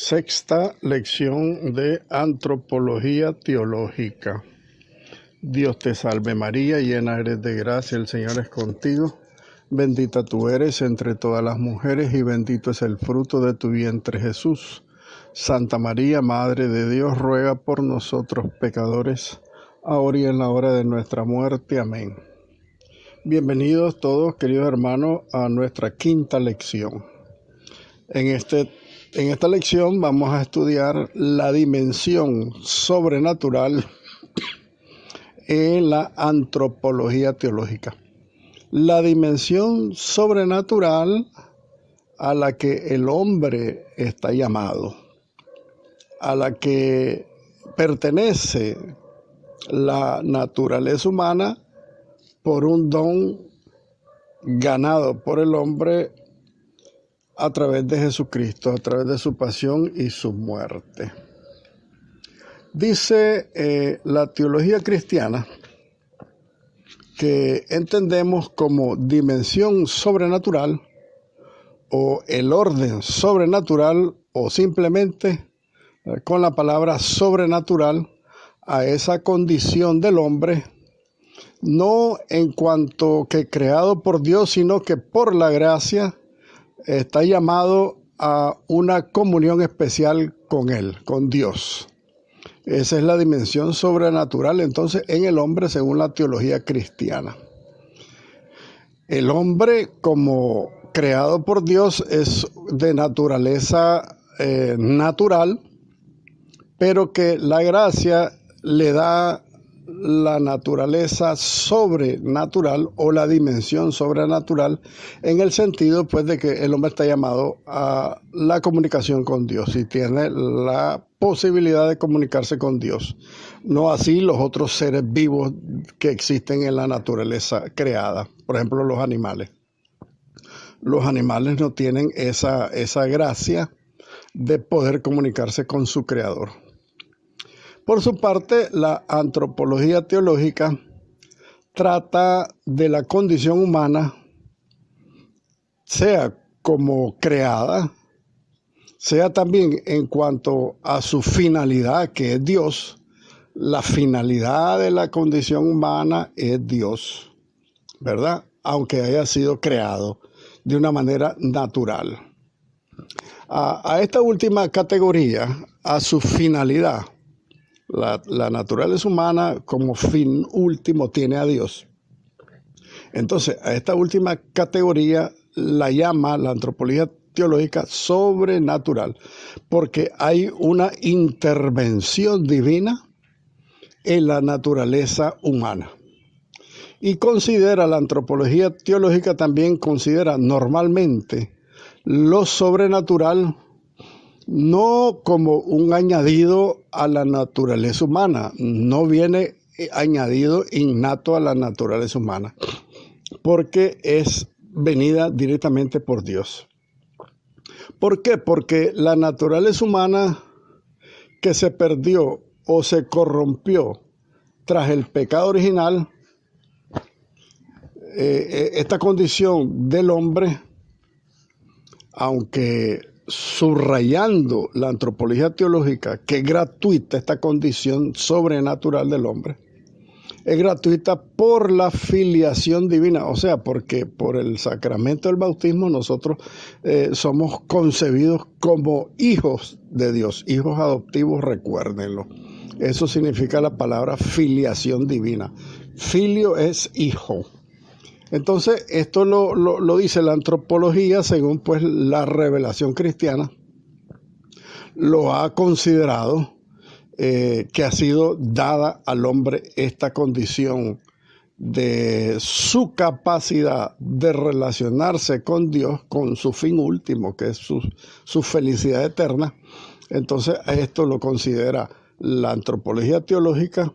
Sexta lección de Antropología Teológica. Dios te salve María, llena eres de gracia, el Señor es contigo. Bendita tú eres entre todas las mujeres y bendito es el fruto de tu vientre Jesús. Santa María, Madre de Dios, ruega por nosotros pecadores, ahora y en la hora de nuestra muerte. Amén. Bienvenidos todos, queridos hermanos, a nuestra quinta lección. En esta lección vamos a estudiar la dimensión sobrenatural en la antropología teológica. La dimensión sobrenatural a la que el hombre está llamado, a la que pertenece la naturaleza humana por un don ganado por el hombre a través de Jesucristo, a través de su pasión y su muerte. Dice la teología cristiana que entendemos como dimensión sobrenatural o el orden sobrenatural o simplemente con la palabra sobrenatural a esa condición del hombre, no en cuanto que creado por Dios, sino que por la gracia está llamado a una comunión especial con Él, con Dios. Esa es la dimensión sobrenatural, entonces, en el hombre según la teología cristiana. El hombre, como creado por Dios, es de naturaleza natural, pero que la gracia le da la naturaleza sobrenatural o la dimensión sobrenatural en el sentido pues de que el hombre está llamado a la comunicación con Dios y tiene la posibilidad de comunicarse con Dios, no así los otros seres vivos que existen en la naturaleza creada, por ejemplo los animales. Los animales no tienen esa gracia de poder comunicarse con su creador. Por su parte, la antropología teológica trata de la condición humana, sea como creada, sea también en cuanto a su finalidad, que es Dios. La finalidad de la condición humana es Dios, ¿verdad? Aunque haya sido creado de una manera natural. A esta última categoría, a su finalidad, la naturaleza humana como fin último tiene a Dios. Entonces, a esta última categoría la llama la antropología teológica sobrenatural, porque hay una intervención divina en la naturaleza humana. Y la antropología teológica también considera normalmente lo sobrenatural no como un añadido a la naturaleza humana, no viene añadido innato a la naturaleza humana, porque es venida directamente por Dios. ¿Por qué? Porque la naturaleza humana que se perdió o se corrompió tras el pecado original, esta condición del hombre, aunque subrayando la antropología teológica, que es gratuita esta condición sobrenatural del hombre, es gratuita por la filiación divina, o sea, porque por el sacramento del bautismo nosotros somos concebidos como hijos de Dios, hijos adoptivos, recuérdenlo. Eso significa la palabra filiación divina. Filio es hijo. Entonces, esto lo dice la antropología según pues la revelación cristiana. Lo ha considerado que ha sido dada al hombre esta condición de su capacidad de relacionarse con Dios, con su fin último, que es su felicidad eterna. Entonces, a esto lo considera la antropología teológica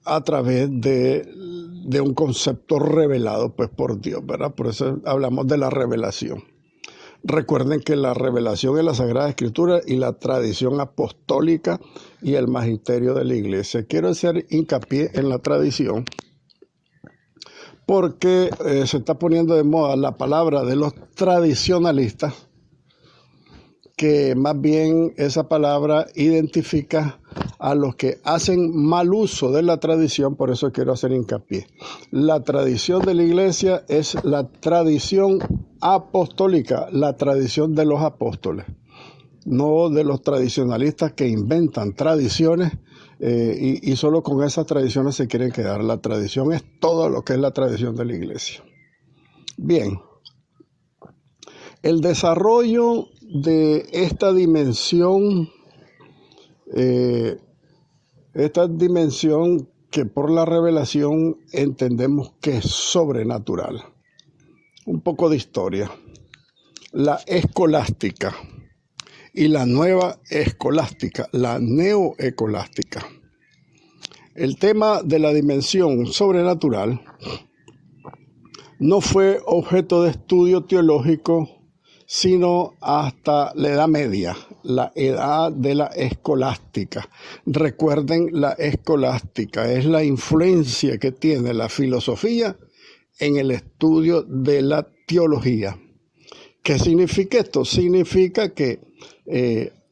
a través de un concepto revelado pues por Dios, ¿verdad? Por eso hablamos de la revelación. Recuerden que la revelación es la Sagrada Escritura y la tradición apostólica y el magisterio de la Iglesia. Quiero hacer hincapié en la tradición porque se está poniendo de moda la palabra de los tradicionalistas que más bien esa palabra identifica a los que hacen mal uso de la tradición, por eso quiero hacer hincapié. La tradición de la iglesia es la tradición apostólica, la tradición de los apóstoles, no de los tradicionalistas que inventan tradiciones y solo con esas tradiciones se quieren quedar. La tradición es todo lo que es la tradición de la iglesia. Bien, el desarrollo de esta dimensión que por la revelación entendemos que es sobrenatural. Un poco de historia. La escolástica y la nueva escolástica, la neoescolástica. El tema de la dimensión sobrenatural no fue objeto de estudio teológico sino hasta la Edad Media, la edad de la escolástica. Recuerden, la escolástica es la influencia que tiene la filosofía en el estudio de la teología. ¿Qué significa esto? Significa que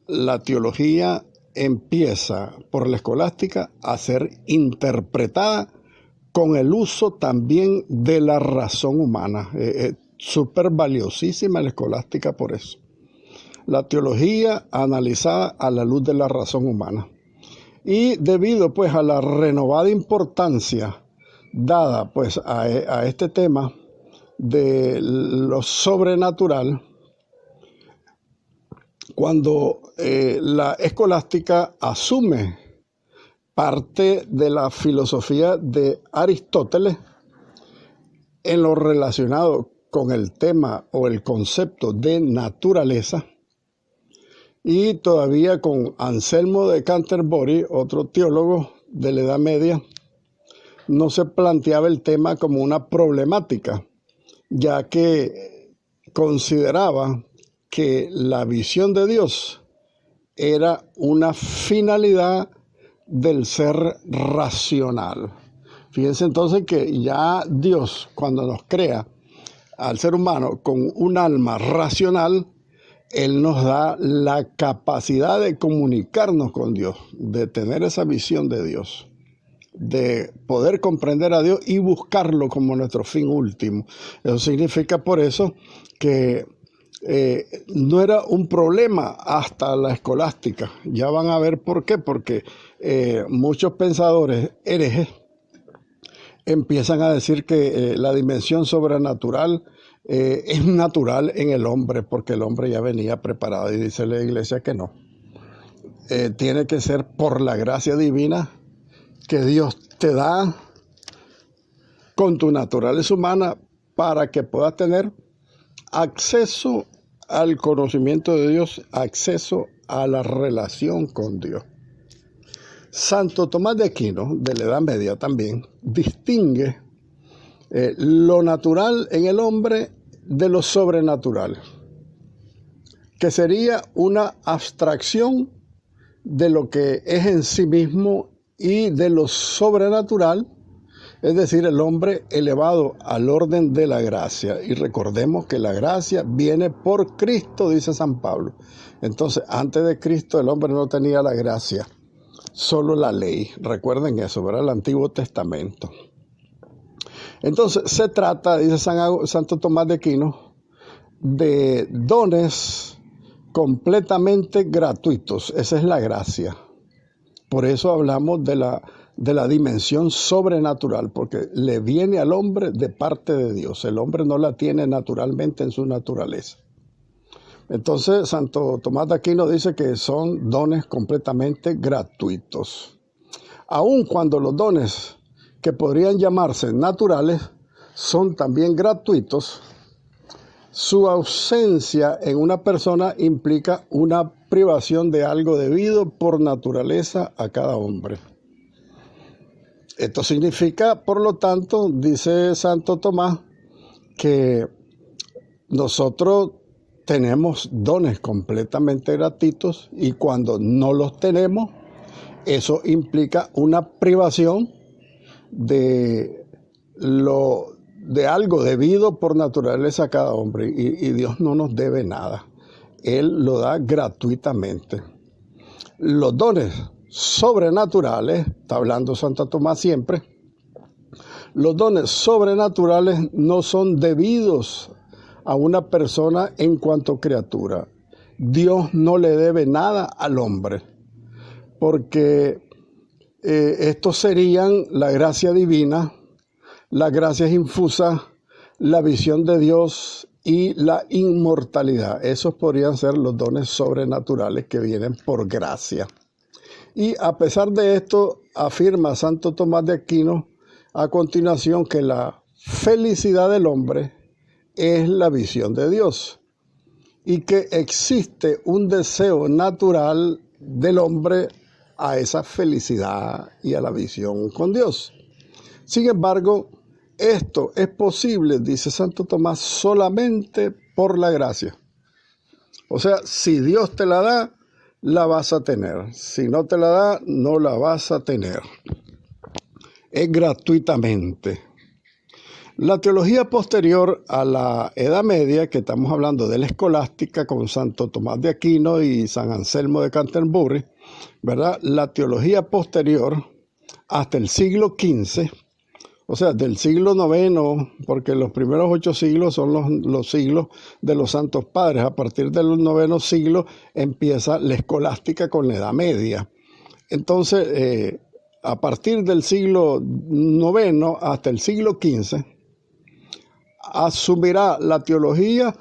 la teología empieza por la escolástica a ser interpretada con el uso también de la razón humana. Súper valiosísima la escolástica por eso. La teología analizada a la luz de la razón humana. Y debido pues a la renovada importancia dada pues a este tema de lo sobrenatural, cuando la escolástica asume parte de la filosofía de Aristóteles en lo relacionado con el tema o el concepto de naturaleza, y todavía con Anselmo de Canterbury, otro teólogo de la Edad Media, no se planteaba el tema como una problemática, ya que consideraba que la visión de Dios era una finalidad del ser racional. Fíjense entonces que ya Dios, cuando nos crea al ser humano con un alma racional, Él nos da la capacidad de comunicarnos con Dios, de tener esa visión de Dios, de poder comprender a Dios y buscarlo como nuestro fin último. Eso significa por eso que no era un problema hasta la escolástica. Ya van a ver por qué, porque muchos pensadores herejes empiezan a decir que la dimensión sobrenatural es natural en el hombre, porque el hombre ya venía preparado, y dice la iglesia que no. Tiene que ser por la gracia divina que Dios te da con tu naturaleza humana para que puedas tener acceso al conocimiento de Dios, acceso a la relación con Dios. Santo Tomás de Aquino, de la Edad Media también, distingue lo natural en el hombre de lo sobrenatural, que sería una abstracción de lo que es en sí mismo y de lo sobrenatural, es decir, el hombre elevado al orden de la gracia. Y recordemos que la gracia viene por Cristo, dice San Pablo. Entonces, antes de Cristo el hombre no tenía la gracia, solo la ley. Recuerden eso, ¿verdad? El Antiguo Testamento. Entonces, se trata, dice Santo Tomás de Aquino, de dones completamente gratuitos. Esa es la gracia. Por eso hablamos de la dimensión sobrenatural, porque le viene al hombre de parte de Dios. El hombre no la tiene naturalmente en su naturaleza. Entonces, Santo Tomás de Aquino dice que son dones completamente gratuitos. Aun cuando los dones que podrían llamarse naturales son también gratuitos, su ausencia en una persona implica una privación de algo debido por naturaleza a cada hombre. Esto significa, por lo tanto, dice Santo Tomás, que nosotros tenemos dones completamente gratuitos, y cuando no los tenemos, eso implica una privación de algo debido por naturaleza a cada hombre, y Dios no nos debe nada. Él lo da gratuitamente. Los dones sobrenaturales, está hablando Santo Tomás siempre, los dones sobrenaturales no son debidos a una persona en cuanto criatura. Dios no le debe nada al hombre, porque estos serían la gracia divina, las gracias infusas, la visión de Dios y la inmortalidad. Esos podrían ser los dones sobrenaturales que vienen por gracia. Y a pesar de esto, afirma Santo Tomás de Aquino a continuación que la felicidad del hombre es la visión de Dios y que existe un deseo natural del hombre a esa felicidad y a la visión con Dios. Sin embargo, esto es posible, dice Santo Tomás, solamente por la gracia. O sea, si Dios te la da, la vas a tener. Si no te la da, no la vas a tener. Es gratuitamente. La teología posterior a la Edad Media, que estamos hablando de la escolástica con Santo Tomás de Aquino y San Anselmo de Canterbury, ¿verdad? La teología posterior hasta el siglo XV, o sea, del siglo IX, porque los primeros 8 siglos son los siglos de los santos padres. A partir del IX siglo empieza la escolástica con la Edad Media. Entonces, a partir del siglo IX hasta el siglo XV, asumirá la teología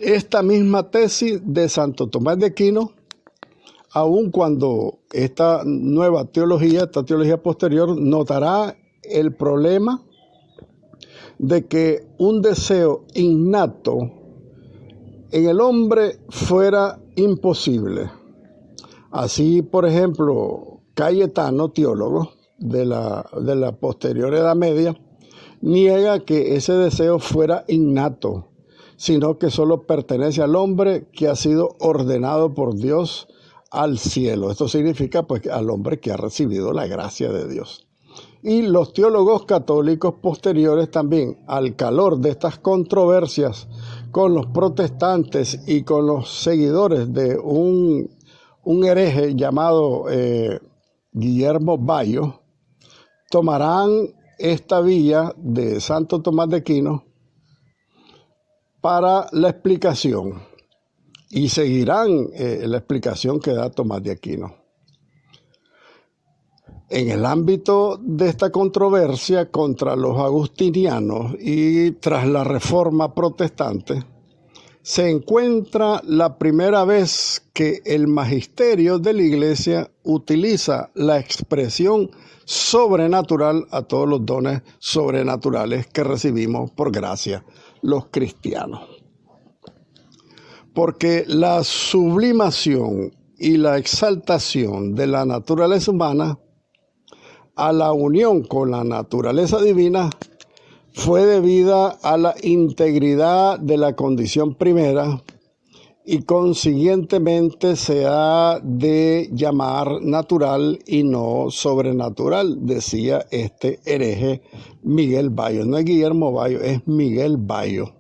esta misma tesis de Santo Tomás de Aquino, aun cuando esta nueva teología, esta teología posterior, notará el problema de que un deseo innato en el hombre fuera imposible. Así, por ejemplo, Cayetano, teólogo de la posterior Edad Media, niega que ese deseo fuera innato, sino que solo pertenece al hombre que ha sido ordenado por Dios al cielo. Esto significa pues al hombre que ha recibido la gracia de Dios. Y los teólogos católicos posteriores también, al calor de estas controversias con los protestantes y con los seguidores de un hereje llamado Guillermo Bayo, tomarán esta vía de Santo Tomás de Aquino para la explicación y seguirán la explicación que da Tomás de Aquino. En el ámbito de esta controversia contra los agustinianos y tras la Reforma protestante, se encuentra la primera vez que el magisterio de la Iglesia utiliza la expresión sobrenatural a todos los dones sobrenaturales que recibimos por gracia los cristianos. Porque la sublimación y la exaltación de la naturaleza humana a la unión con la naturaleza divina fue debida a la integridad de la condición primera y consiguientemente se ha de llamar natural y no sobrenatural, decía este hereje Miguel Bayo. No es Guillermo Bayo, es Miguel Bayo.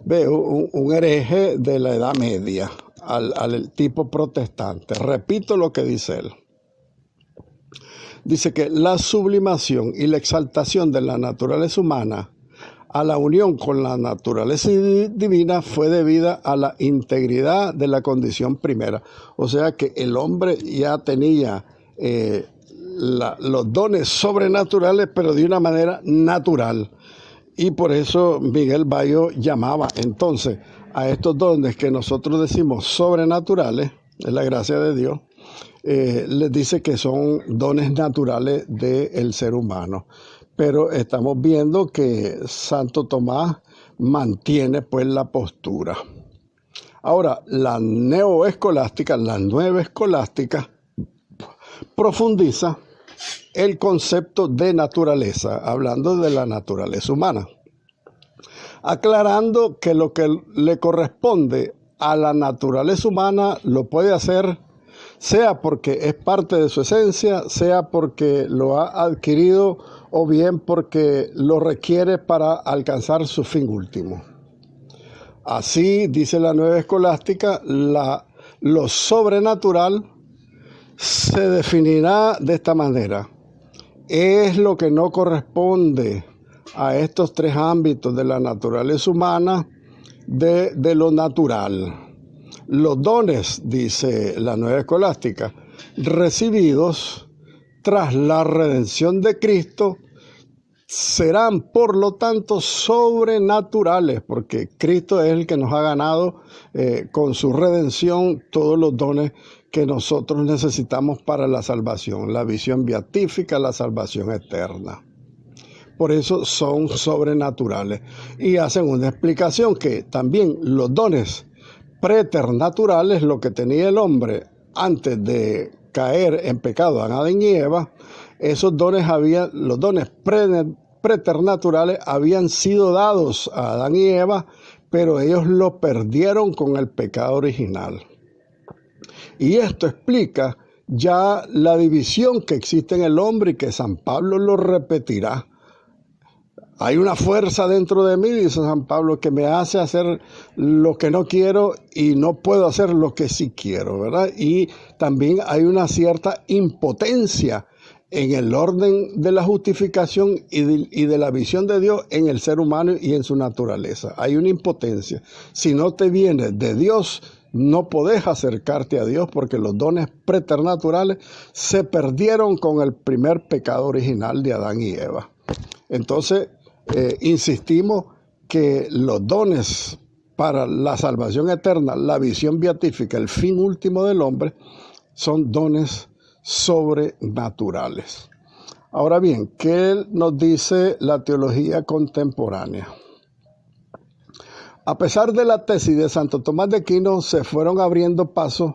Veo un hereje de la Edad Media, al tipo protestante. Repito lo que dice él. Dice que la sublimación y la exaltación de la naturaleza humana a la unión con la naturaleza divina fue debida a la integridad de la condición primera. O sea que el hombre ya tenía los dones sobrenaturales, pero de una manera natural. Y por eso Miguel Bayo llamaba entonces a estos dones que nosotros decimos sobrenaturales, es la gracia de Dios, les dice que son dones naturales del ser humano. Pero estamos viendo que Santo Tomás mantiene pues la postura. Ahora, la neoescolástica, la nueva escolástica, profundiza el concepto de naturaleza, hablando de la naturaleza humana, aclarando que lo que le corresponde a la naturaleza humana lo puede hacer sea porque es parte de su esencia, sea porque lo ha adquirido o bien porque lo requiere para alcanzar su fin último. Así, dice la Nueva Escolástica, lo sobrenatural se definirá de esta manera. Es lo que no corresponde a estos tres ámbitos de la naturaleza humana, de lo natural. Los dones, dice la Nueva Escolástica, recibidos tras la redención de Cristo, serán por lo tanto sobrenaturales, porque Cristo es el que nos ha ganado con su redención todos los dones que nosotros necesitamos para la salvación, la visión beatífica, la salvación eterna. Por eso son sobrenaturales. Y hacen una explicación que también los dones preternaturales, lo que tenía el hombre antes de caer en pecado, Adán y Eva, esos dones los dones preternaturales habían sido dados a Adán y Eva, pero ellos lo perdieron con el pecado original. Y esto explica ya la división que existe en el hombre y que San Pablo lo repetirá. Hay una fuerza dentro de mí, dice San Pablo, que me hace hacer lo que no quiero y no puedo hacer lo que sí quiero, ¿verdad? Y también hay una cierta impotencia en el orden de la justificación y de la visión de Dios en el ser humano y en su naturaleza. Hay una impotencia. Si no te viene de Dios, no podés acercarte a Dios porque los dones preternaturales se perdieron con el primer pecado original de Adán y Eva. Entonces, insistimos que los dones para la salvación eterna, la visión beatífica, el fin último del hombre, son dones sobrenaturales. Ahora bien, ¿qué nos dice la teología contemporánea? A pesar de la tesis de Santo Tomás de Aquino, se fueron abriendo pasos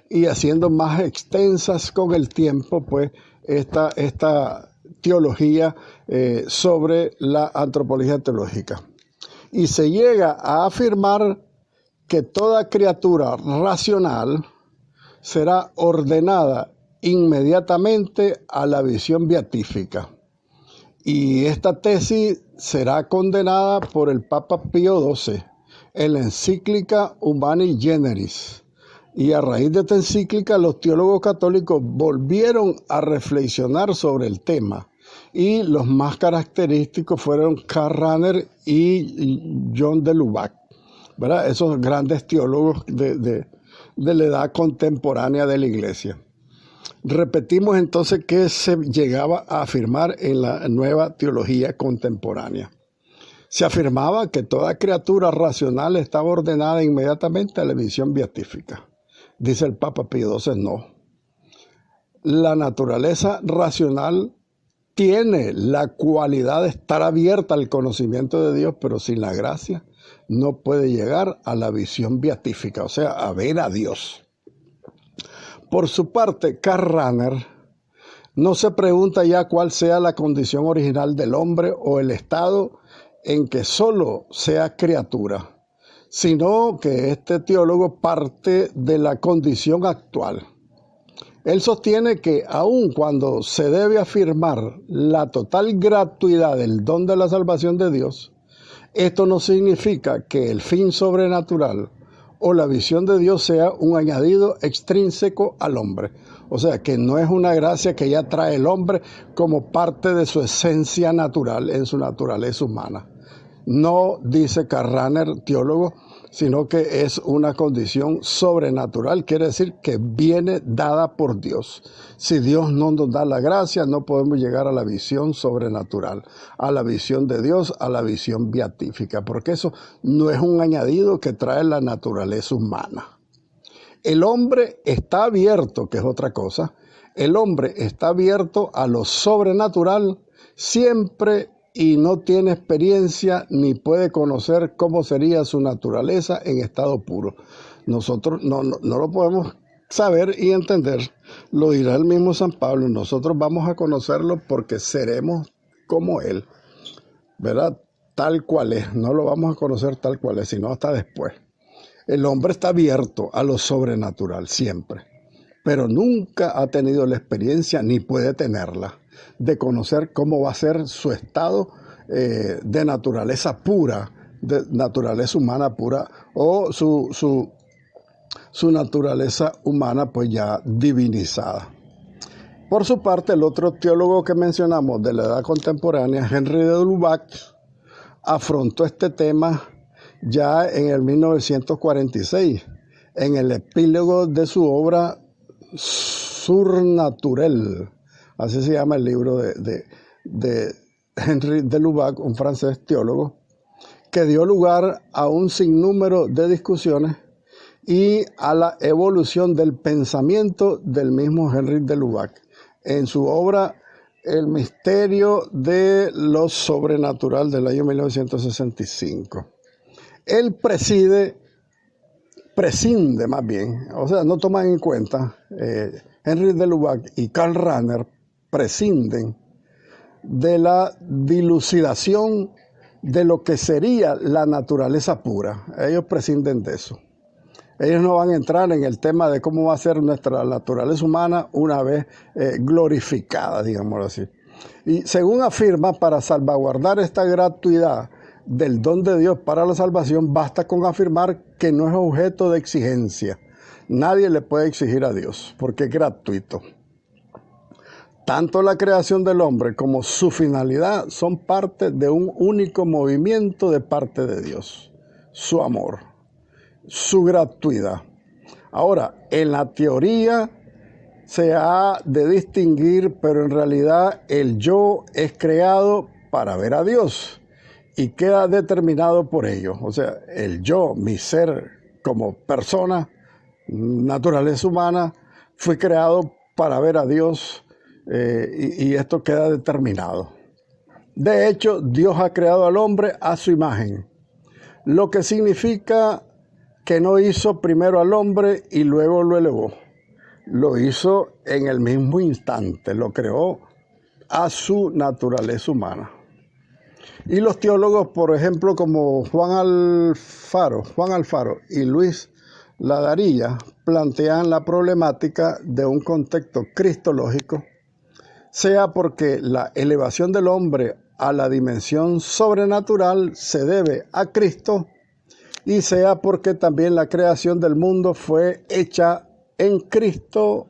y haciendo más extensas con el tiempo, pues, esta teología sobre la antropología teológica. Y se llega a afirmar que toda criatura racional será ordenada inmediatamente a la visión beatífica. Y esta tesis será condenada por el Papa Pío XII en la encíclica Humani Generis. Y a raíz de esta encíclica, los teólogos católicos volvieron a reflexionar sobre el tema. Y los más característicos fueron Karl Rahner y John de Lubac, ¿verdad? Esos grandes teólogos de la edad contemporánea de la Iglesia. Repetimos entonces que se llegaba a afirmar en la nueva teología contemporánea. Se afirmaba que toda criatura racional estaba ordenada inmediatamente a la visión beatífica. Dice el Papa Pío XII, no. La naturaleza racional tiene la cualidad de estar abierta al conocimiento de Dios, pero sin la gracia no puede llegar a la visión beatífica, o sea, a ver a Dios. Por su parte, Karl Rahner no se pregunta ya cuál sea la condición original del hombre o el estado en que solo sea criatura, sino que este teólogo parte de la condición actual. Él sostiene que aun cuando se debe afirmar la total gratuidad del don de la salvación de Dios, esto no significa que el fin sobrenatural o la visión de Dios sea un añadido extrínseco al hombre. O sea, que no es una gracia que ya trae el hombre como parte de su esencia natural, en su naturaleza humana. No dice Karl Rahner, teólogo, sino que es una condición sobrenatural, quiere decir que viene dada por Dios. Si Dios no nos da la gracia, no podemos llegar a la visión sobrenatural, a la visión de Dios, a la visión beatífica, porque eso no es un añadido que trae la naturaleza humana. El hombre está abierto, que es otra cosa, el hombre está abierto a lo sobrenatural siempre y no tiene experiencia ni puede conocer cómo sería su naturaleza en estado puro. Nosotros no lo podemos saber y entender, lo dirá el mismo San Pablo, nosotros vamos a conocerlo porque seremos como Él, ¿verdad? Tal cual es, no lo vamos a conocer tal cual es, sino hasta después. El hombre está abierto a lo sobrenatural siempre, pero nunca ha tenido la experiencia ni puede tenerla de conocer cómo va a ser su estado de naturaleza pura de naturaleza humana pura o su naturaleza humana pues ya divinizada. Por su parte, el otro teólogo que mencionamos de la edad contemporánea, Henry de Lubac, afrontó este tema ya en el 1946, en el epílogo de su obra Surnaturel, así se llama el libro de Henry de Lubac, un francés teólogo, que dio lugar a un sinnúmero de discusiones y a la evolución del pensamiento del mismo Henry de Lubac en su obra El misterio de lo sobrenatural del año 1965. Él prescinde más bien, o sea, no toman en cuenta, Henry de Lubac y Karl Rahner prescinden de la dilucidación de lo que sería la naturaleza pura. Ellos prescinden de eso. Ellos no van a entrar en el tema de cómo va a ser nuestra naturaleza humana una vez glorificada, digámoslo así. Y según afirma, para salvaguardar esta gratuidad del don de Dios para la salvación, basta con afirmar que no es objeto de exigencia. Nadie le puede exigir a Dios, porque es gratuito. Tanto la creación del hombre como su finalidad son parte de un único movimiento de parte de Dios, su amor, su gratuidad. Ahora, en la teoría se ha de distinguir, pero en realidad el yo es creado para ver a Dios y queda determinado por ello. O sea, el yo, mi ser como persona, naturaleza humana, fue creado para ver a Dios y esto queda determinado. De hecho, Dios ha creado al hombre a su imagen, lo que significa que no hizo primero al hombre y luego lo elevó. Lo hizo en el mismo instante, lo creó a su naturaleza humana. Y los teólogos, por ejemplo, como Juan Alfaro y Luis Ladarilla, plantean la problemática de un contexto cristológico, sea porque la elevación del hombre a la dimensión sobrenatural se debe a Cristo, y sea porque también la creación del mundo fue hecha en Cristo,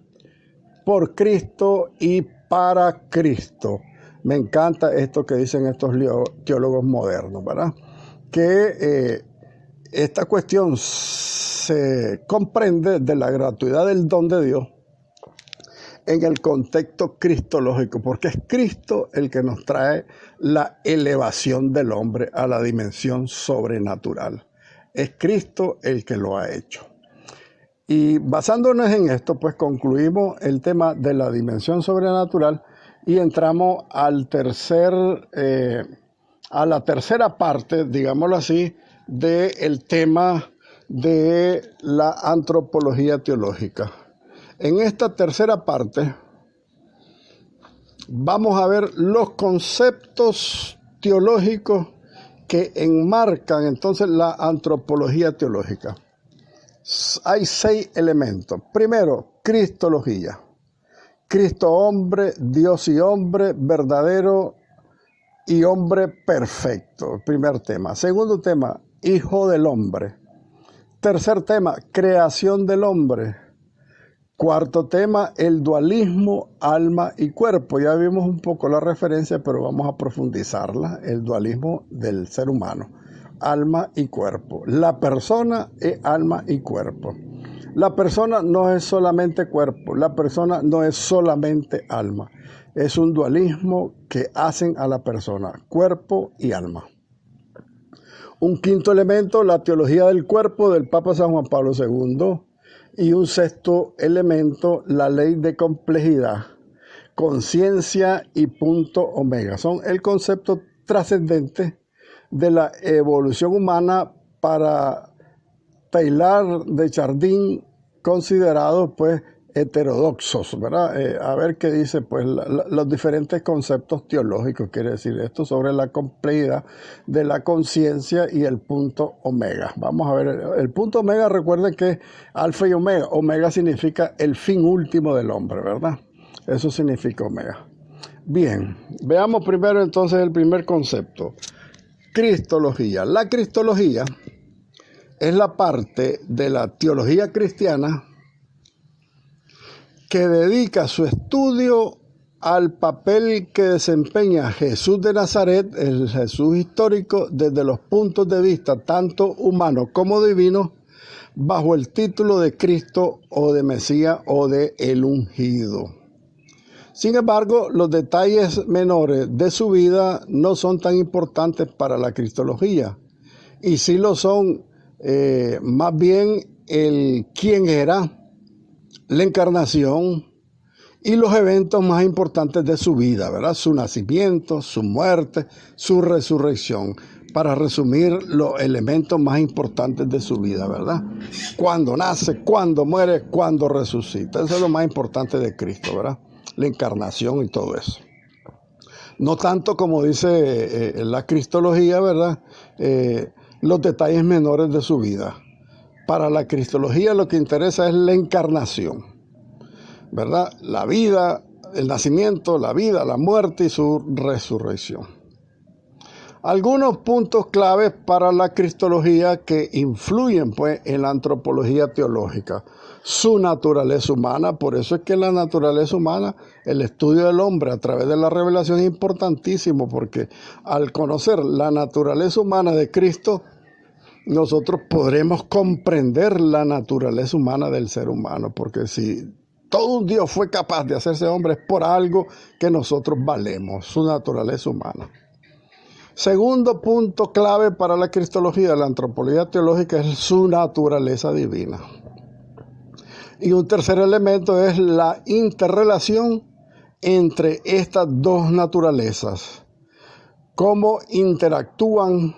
por Cristo y para Cristo. Me encanta esto que dicen estos teólogos modernos, ¿verdad? Que esta cuestión se comprende de la gratuidad del don de Dios en el contexto cristológico, porque es Cristo el que nos trae la elevación del hombre a la dimensión sobrenatural. Es Cristo el que lo ha hecho. Y basándonos en esto, pues concluimos el tema de la dimensión sobrenatural y entramos a la tercera parte, digámoslo así, del tema de la antropología teológica. En esta tercera parte vamos a ver los conceptos teológicos que enmarcan entonces la antropología teológica. Hay 6 elementos. Primero, cristología. Cristo hombre, Dios y hombre, verdadero y hombre perfecto. Primer tema. Segundo tema, hijo del hombre. Tercer tema, creación del hombre. Cuarto tema, el dualismo, alma y cuerpo. Ya vimos un poco la referencia, pero vamos a profundizarla. El dualismo del ser humano, alma y cuerpo. La persona es alma y cuerpo. La persona no es solamente cuerpo, la persona no es solamente alma. Es un dualismo que hacen a la persona, cuerpo y alma. Un quinto elemento, la teología del cuerpo del Papa San Juan Pablo II. Y un sexto elemento, la ley de complejidad, conciencia y punto omega. Son el concepto trascendente de la evolución humana para Teilhard de Chardin, considerados pues heterodoxos, ¿verdad? A ver qué dice pues los diferentes conceptos teológicos, quiere decir esto, sobre la complejidad de la conciencia y el punto omega. Vamos a ver, el punto omega, recuerden que es alfa y omega. Omega significa el fin último del hombre, ¿verdad? Eso significa omega. Bien, veamos primero entonces el primer concepto. Cristología. La cristología es la parte de la teología cristiana que dedica su estudio al papel que desempeña Jesús de Nazaret, el Jesús histórico, desde los puntos de vista tanto humanos como divinos, bajo el título de Cristo o de Mesías o de el ungido. Sin embargo, los detalles menores de su vida no son tan importantes para la cristología, y sí lo son más bien el quién era, la encarnación y los eventos más importantes de su vida, ¿verdad? Su nacimiento, su muerte, su resurrección. Para resumir los elementos más importantes de su vida, ¿verdad? Cuándo nace, cuándo muere, cuándo resucita. Eso es lo más importante de Cristo, ¿verdad? La encarnación y todo eso. No tanto como dice la cristología, ¿verdad? Los detalles menores de su vida. Para la cristología lo que interesa es la encarnación, ¿verdad? La vida, el nacimiento, la vida, la muerte y su resurrección. Algunos puntos claves para la cristología que influyen pues en la antropología teológica. Su naturaleza humana, por eso es que la naturaleza humana, el estudio del hombre a través de la revelación es importantísimo, porque al conocer la naturaleza humana de Cristo, nosotros podremos comprender la naturaleza humana del ser humano, porque si todo un Dios fue capaz de hacerse hombre es por algo que nosotros valemos, su naturaleza humana. Segundo punto clave para la cristología de la antropología teológica es su naturaleza divina. Y un tercer elemento es la interrelación entre estas dos naturalezas. Cómo interactúan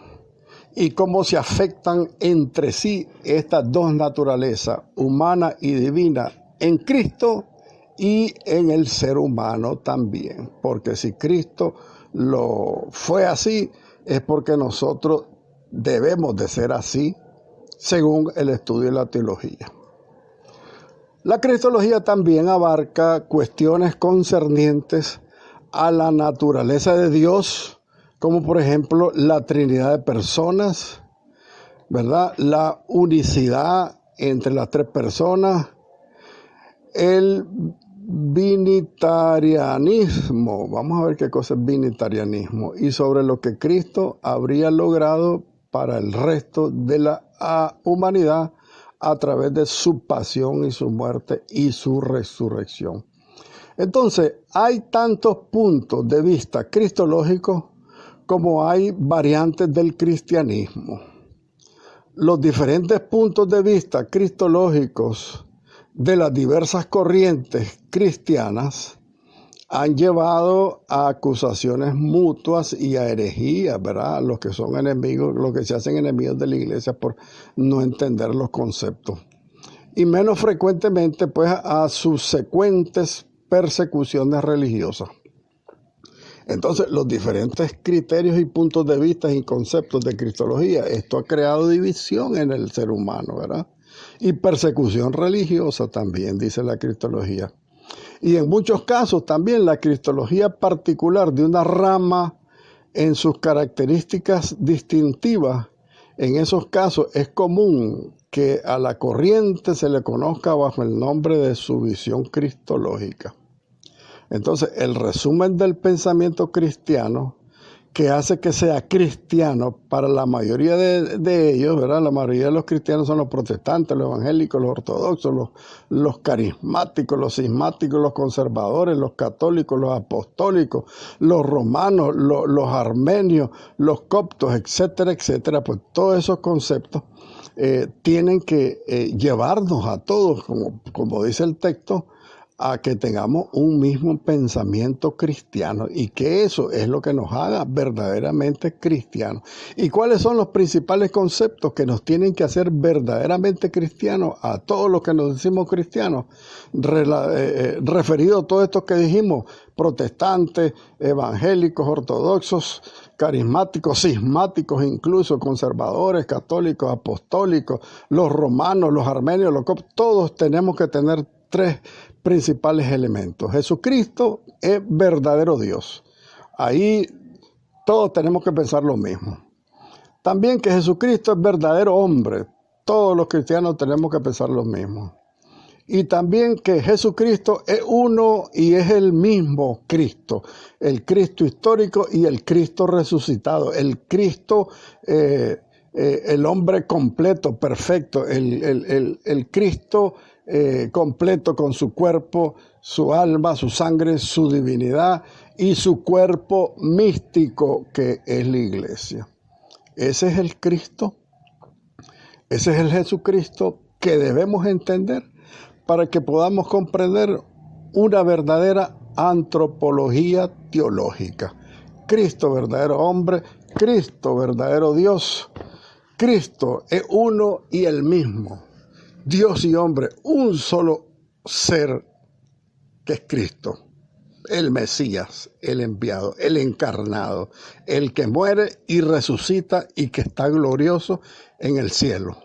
y cómo se afectan entre sí estas dos naturalezas, humana y divina, en Cristo y en el ser humano también. Porque si Cristo lo fue así, es porque nosotros debemos de ser así, según el estudio de la teología. La cristología también abarca cuestiones concernientes a la naturaleza de Dios, como por ejemplo la Trinidad de personas, ¿verdad? La unicidad entre las tres personas, el binitarianismo, vamos a ver qué cosa es binitarianismo, y sobre lo que Cristo habría logrado para el resto de la humanidad a través de su pasión y su muerte y su resurrección. Entonces, hay tantos puntos de vista cristológicos como hay variantes del cristianismo. Los diferentes puntos de vista cristológicos de las diversas corrientes cristianas han llevado a acusaciones mutuas y a herejías, ¿verdad? Los que son enemigos, los que se hacen enemigos de la iglesia por no entender los conceptos. Y menos frecuentemente, pues, a subsecuentes persecuciones religiosas. Entonces, los diferentes criterios y puntos de vista y conceptos de cristología, esto ha creado división en el ser humano, ¿verdad? Y persecución religiosa también, dice la cristología. Y en muchos casos también la cristología particular de una rama en sus características distintivas, en esos casos es común que a la corriente se le conozca bajo el nombre de su visión cristológica. Entonces, el resumen del pensamiento cristiano que hace que sea cristiano para la mayoría de ellos, ¿verdad? La mayoría de los cristianos son los protestantes, los evangélicos, los ortodoxos, los carismáticos, los cismáticos, los conservadores, los católicos, los apostólicos, los romanos, los armenios, los coptos, etcétera, etcétera. Pues todos esos conceptos tienen que llevarnos a todos, como dice el texto, a que tengamos un mismo pensamiento cristiano y que eso es lo que nos haga verdaderamente cristianos. ¿Y cuáles son los principales conceptos que nos tienen que hacer verdaderamente cristianos a todos los que nos decimos cristianos? Referido a todo esto que dijimos, protestantes, evangélicos, ortodoxos, carismáticos, cismáticos, incluso conservadores, católicos, apostólicos, los romanos, los armenios, los coptos, todos tenemos que tener tres principales elementos. Jesucristo es verdadero Dios. Ahí todos tenemos que pensar lo mismo. También que Jesucristo es verdadero hombre. Todos los cristianos tenemos que pensar lo mismo. Y también que Jesucristo es uno y es el mismo Cristo. El Cristo histórico y el Cristo resucitado. El Cristo, el hombre completo, perfecto. El Cristo completo con su cuerpo, su alma, su sangre, su divinidad y su cuerpo místico que es la iglesia. Ese es el Cristo, ese es el Jesucristo que debemos entender para que podamos comprender una verdadera antropología teológica. Cristo, verdadero hombre, Cristo, verdadero Dios. Cristo es uno y el mismo. Dios y hombre, un solo ser que es Cristo. El Mesías, el enviado, el encarnado, el que muere y resucita y que está glorioso en el cielo.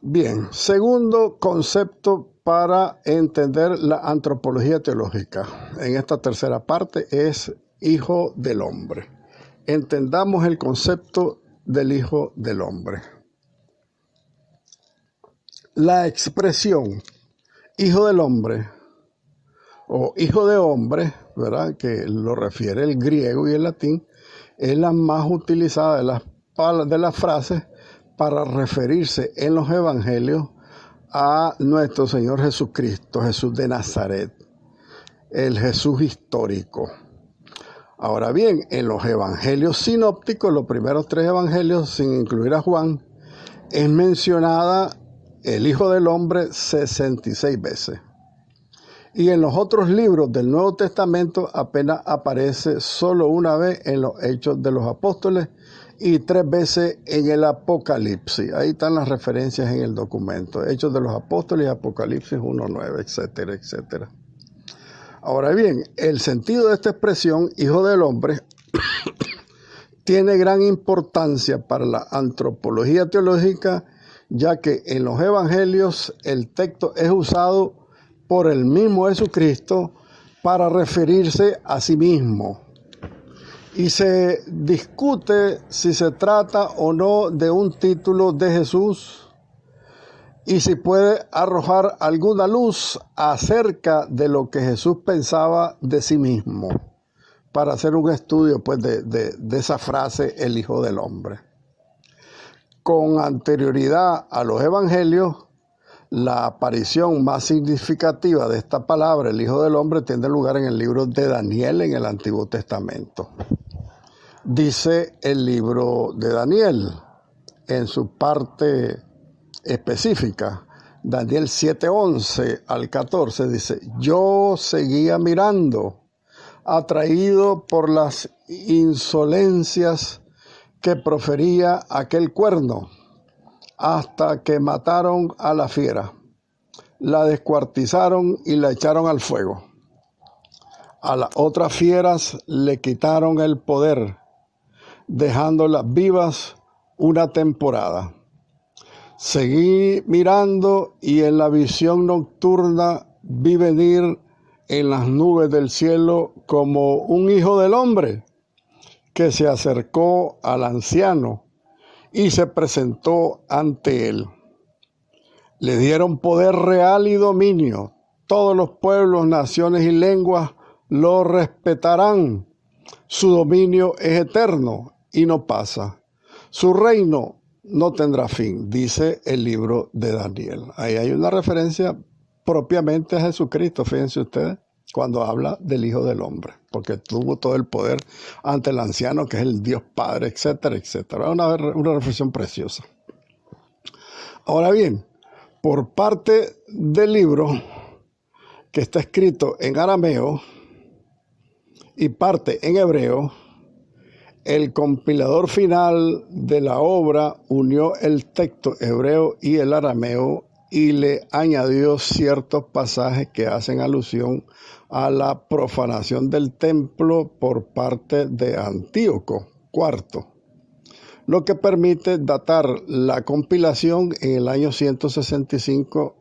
Bien, segundo concepto para entender la antropología teológica en esta tercera parte es Hijo del Hombre. Entendamos el concepto del Hijo del Hombre. La expresión Hijo del Hombre o hijo de hombre, ¿verdad?, que lo refiere el griego y el latín, es la más utilizada de las frases para referirse en los evangelios a nuestro Señor Jesucristo, Jesús de Nazaret, el Jesús histórico. Ahora bien, en los evangelios sinópticos, los primeros 3 evangelios, sin incluir a Juan, es mencionada el Hijo del Hombre 66 veces. Y en los otros libros del Nuevo Testamento apenas aparece solo una vez en los Hechos de los Apóstoles y 3 veces en el Apocalipsis. Ahí están las referencias en el documento. Hechos de los Apóstoles, Apocalipsis 1:9, etcétera, etcétera. Ahora bien, el sentido de esta expresión, Hijo del Hombre, tiene gran importancia para la antropología teológica, ya que en los evangelios el texto es usado por el mismo Jesucristo para referirse a sí mismo. Y se discute si se trata o no de un título de Jesús y si puede arrojar alguna luz acerca de lo que Jesús pensaba de sí mismo, para hacer un estudio pues, de esa frase, el Hijo del Hombre. Con anterioridad a los evangelios, la aparición más significativa de esta palabra, el Hijo del Hombre, tiene lugar en el libro de Daniel en el Antiguo Testamento. Dice el libro de Daniel, en su parte específica, Daniel 7:11 al 14, dice: yo seguía mirando, atraído por las insolencias que profería aquel cuerno, hasta que mataron a la fiera, la descuartizaron y la echaron al fuego. A las otras fieras le quitaron el poder, dejándolas vivas una temporada. Seguí mirando y en la visión nocturna vi venir en las nubes del cielo como un hijo del hombre que se acercó al anciano y se presentó ante él. Le dieron poder real y dominio. Todos los pueblos, naciones y lenguas lo respetarán. Su dominio es eterno y no pasa. Su reino no tendrá fin, dice el libro de Daniel. Ahí hay una referencia propiamente a Jesucristo, fíjense ustedes, cuando habla del Hijo del Hombre, porque tuvo todo el poder ante el anciano, que es el Dios Padre, etcétera, etcétera. Una reflexión preciosa. Ahora bien, por parte del libro, que está escrito en arameo y parte en hebreo, el compilador final de la obra unió el texto hebreo y el arameo y le añadió ciertos pasajes que hacen alusión a la profanación del templo por parte de Antíoco IV, lo que permite datar la compilación en el año 165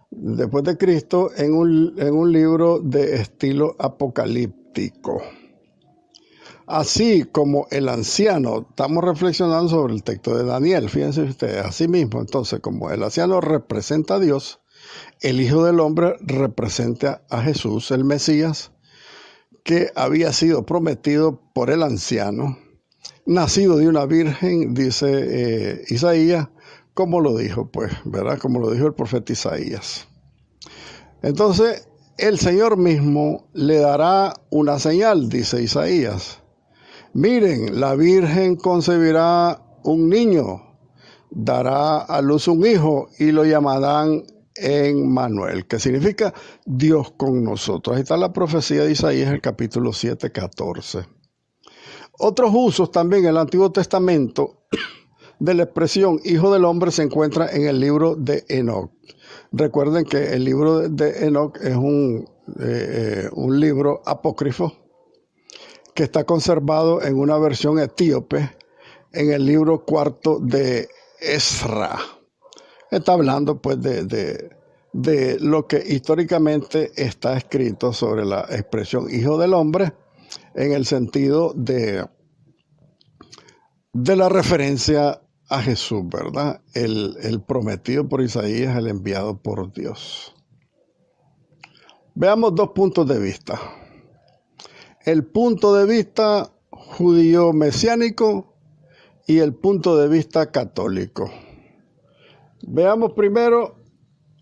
después de Cristo en un libro de estilo apocalíptico. Así como el anciano, estamos reflexionando sobre el texto de Daniel, fíjense ustedes, así mismo, entonces, como el anciano representa a Dios, el Hijo del Hombre representa a Jesús, el Mesías, que había sido prometido por el anciano, nacido de una virgen, dice Isaías, como lo dijo, pues, ¿verdad? Como lo dijo el profeta Isaías. Entonces, el Señor mismo le dará una señal, dice Isaías. Miren, la virgen concebirá un niño, dará a luz un hijo y lo llamarán Emmanuel, que significa Dios con nosotros. Ahí está la profecía de Isaías, el capítulo 7, 14. Otros usos también en el Antiguo Testamento de la expresión Hijo del Hombre se encuentra en el libro de Enoc. Recuerden que el libro de Enoc es un libro apócrifo que está conservado en una versión etíope en el libro cuarto de Esra. Está hablando pues de lo que históricamente está escrito sobre la expresión Hijo del Hombre en el sentido de la referencia a Jesús, ¿verdad? El prometido por Isaías, el enviado por Dios. Veamos dos puntos de vista. El punto de vista judío mesiánico y el punto de vista católico. Veamos primero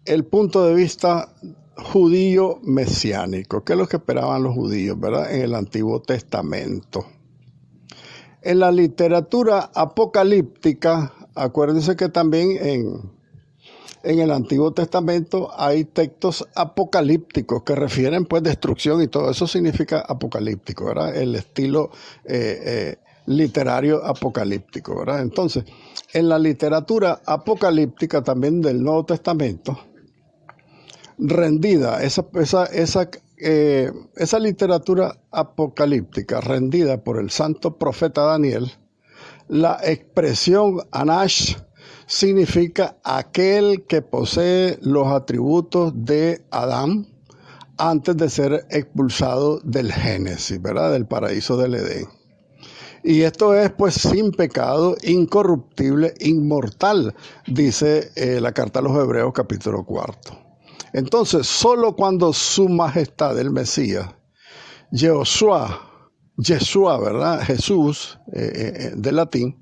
el punto de vista judío mesiánico, que es lo que esperaban los judíos, ¿verdad? En el Antiguo Testamento. En la literatura apocalíptica, acuérdense que también en el Antiguo Testamento hay textos apocalípticos que refieren pues destrucción y todo eso significa apocalíptico, ¿verdad? El estilo literario apocalíptico, ¿verdad? Entonces, en la literatura apocalíptica también del Nuevo Testamento, rendida, esa literatura apocalíptica rendida por el santo profeta Daniel, la expresión Anash significa aquel que posee los atributos de Adán antes de ser expulsado del Génesis, ¿verdad? Del paraíso del Edén. Y esto es pues sin pecado, incorruptible, inmortal, dice la carta a los Hebreos capítulo 4. Entonces, solo cuando su majestad, el Mesías, Yeshua, ¿verdad? Jesús, de latín,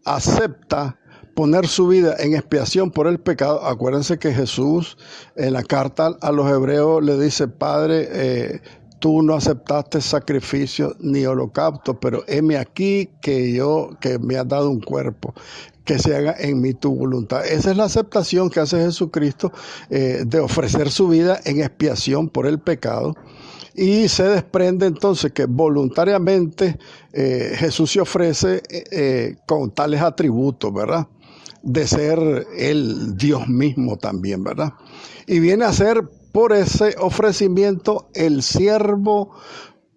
acepta poner su vida en expiación por el pecado. Acuérdense que Jesús en la carta a los Hebreos le dice, Padre, tú no aceptaste sacrificio ni holocausto, pero heme aquí que me has dado un cuerpo, que se haga en mí tu voluntad. Esa es la aceptación que hace Jesucristo de ofrecer su vida en expiación por el pecado. Y se desprende entonces que voluntariamente Jesús se ofrece con tales atributos, ¿verdad? De ser el Dios mismo también, ¿verdad? Y viene a ser por ese ofrecimiento el siervo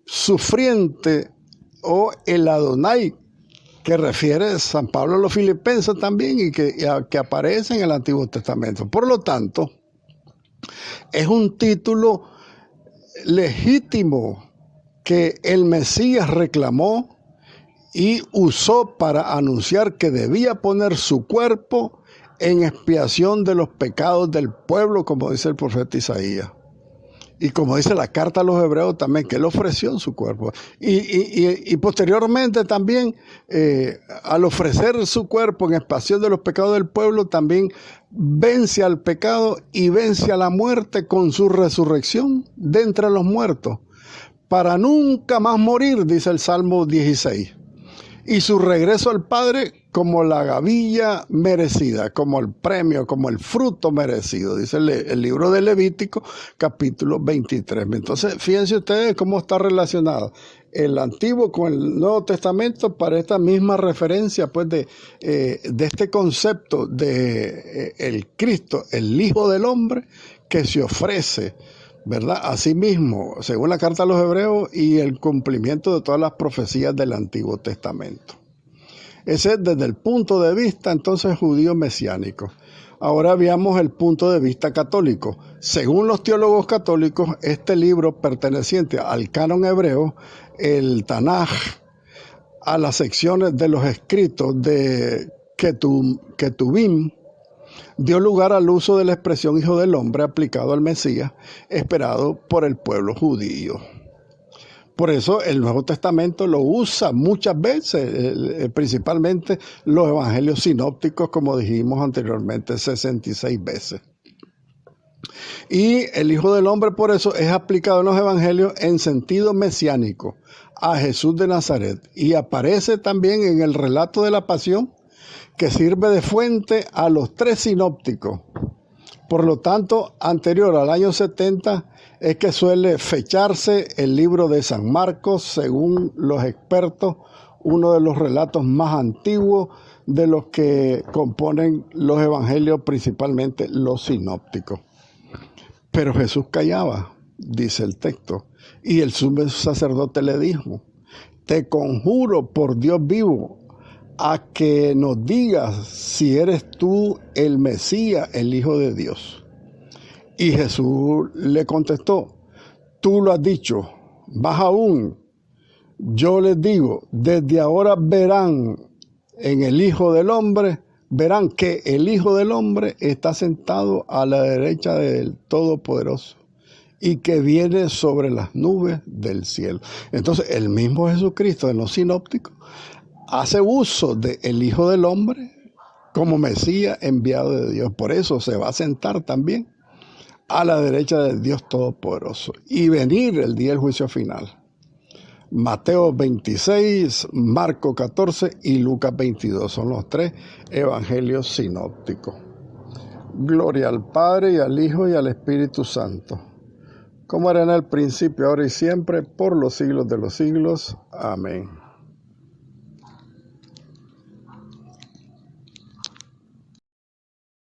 sufriente o el Adonai, que refiere San Pablo a los filipenses también y que aparece en el Antiguo Testamento. Por lo tanto, es un título legítimo que el Mesías reclamó y usó para anunciar que debía poner su cuerpo en expiación de los pecados del pueblo, como dice el profeta Isaías. Y como dice la carta a los Hebreos también, que él ofreció en su cuerpo. Y posteriormente también, al ofrecer su cuerpo en expiación de los pecados del pueblo, también vence al pecado y vence a la muerte con su resurrección de entre los muertos, para nunca más morir, dice el Salmo 16. Y su regreso al Padre como la gavilla merecida, como el premio, como el fruto merecido, dice el libro de Levítico, capítulo 23. Entonces, fíjense ustedes cómo está relacionado el Antiguo con el Nuevo Testamento para esta misma referencia, pues, de este concepto de el Cristo, el Hijo del Hombre, que se ofrece, ¿verdad? Asimismo, según la carta a los Hebreos y el cumplimiento de todas las profecías del Antiguo Testamento. Ese es desde el punto de vista entonces judío mesiánico. Ahora veamos el punto de vista católico. Según los teólogos católicos, este libro perteneciente al canon hebreo, el Tanaj, a las secciones de los escritos de Ketubim, dio lugar al uso de la expresión Hijo del Hombre aplicado al Mesías, esperado por el pueblo judío. Por eso el Nuevo Testamento lo usa muchas veces, principalmente los evangelios sinópticos, como dijimos anteriormente, 66 veces. Y el Hijo del Hombre por eso es aplicado en los evangelios en sentido mesiánico a Jesús de Nazaret, y aparece también en el relato de la pasión, que sirve de fuente a los tres sinópticos. Por lo tanto, anterior al año 70 es que suele fecharse el libro de San Marcos, según los expertos, uno de los relatos más antiguos de los que componen los evangelios, principalmente los sinópticos. Pero Jesús callaba, dice el texto, y el sumo sacerdote le dijo: te conjuro por Dios vivo, a que nos digas si eres tú el Mesías, el Hijo de Dios. Y Jesús le contestó: tú lo has dicho, más aún, yo les digo, desde ahora verán que el Hijo del Hombre está sentado a la derecha del Todopoderoso y que viene sobre las nubes del cielo. Entonces, el mismo Jesucristo en los sinópticos hace uso del Hijo del Hombre como Mesías enviado de Dios. Por eso se va a sentar también a la derecha del Dios Todopoderoso y venir el día del juicio final. Mateo 26, Marcos 14 y Lucas 22 son los tres evangelios sinópticos. Gloria al Padre, y al Hijo, y al Espíritu Santo, como era en el principio, ahora y siempre, por los siglos de los siglos. Amén.